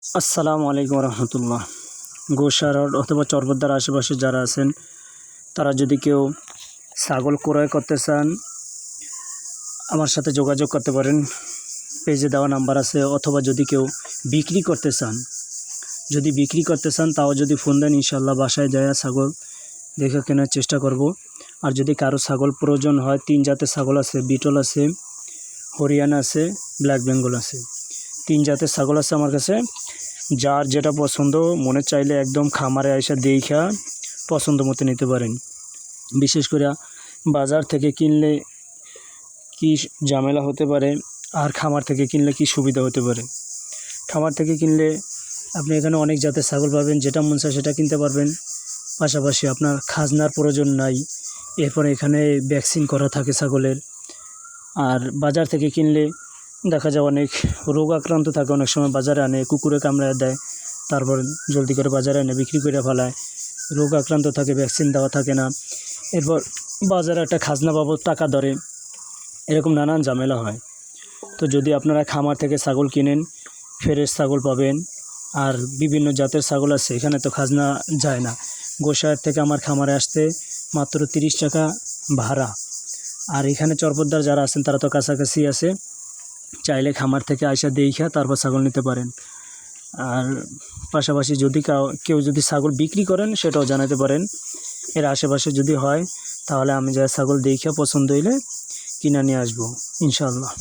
আসসালামু আলাইকুম রহমতুল্লাহ। গোসারড অথবা চরপদ্দার আশেপাশে যারা আছেন তারা যদি কেউ ছাগল ক্রয় করতে চান আমার সাথে যোগাযোগ করতে পারেন। পেজে দেওয়া নাম্বার আছে। অথবা যদি কেউ বিক্রি করতে চান তাও যদি ফোন দেন ইনশাল্লাহ বাসায় যায় ছাগল দেখে কেনার চেষ্টা করব। আর যদি কারো ছাগল প্রয়োজন হয়, 3 জাতের ছাগল আছে, বিটল আছে, হরিয়ানা আছে, ব্ল্যাক বেঙ্গল আছে। 3 জাতের ছাগল আছে আমার কাছে। যার যেটা পছন্দ মনে চাইলে একদম খামারে আইসা দেখা পছন্দ মতো নিতে পারেন। বিশেষ করে বাজার থেকে কিনলে কি ঝামেলা হতে পারে আর খামার থেকে কিনলে কি সুবিধা হতে পারে। খামার থেকে কিনলে আপনি এখানে অনেক জাতের ছাগল পাবেন, যেটা মন চায় সেটা কিনতে পারবেন। পাশাপাশি আপনার খাজনার প্রয়োজন নাই। এরপর এখানে ভ্যাকসিন করা থাকে ছাগলের। আর বাজার থেকে কিনলে দেখা যায় অনেক রোগ আক্রান্ত থাকে, অনেক সময় বাজারে আনে কুকুরে কামড়ায় দেয়, তারপর জলদি করে বাজারে এনে বিক্রি করে ফেলায়। রোগ আক্রান্ত থাকে, ভ্যাকসিন দেওয়া থাকে না। এরপর বাজারে একটা খাজনা বাবদ টাকা ধরে, এরকম নানান ঝামেলা হয়। তো যদি আপনারা খামার থেকে ছাগল কিনেন ফ্রেশ ছাগল পাবেন। আর বিভিন্ন জাতের ছাগল আছে, এখানে তো খাজনা যায় না। গোসাইয়ের থেকে আমার খামারে আসতে মাত্র 30 টাকা ভাড়া। আর এখানে চরপদ্দার যারা আছেন তারা তো কাছাকাছি আছে, চাইলে খামার থেকে আইসা দেইখা তারপর ছাগল নিতে পারেন। আর পাশাপাশি যদি কেউ যদি ছাগল বিক্রি করেন সেটাও জানাতে পারেন। এর আশেপাশে যদি হয় তাহলে আমি যা ছাগল দেইখা পছন্দ হইলে কিনা নিয়ে আসবো ইনশাআল্লাহ।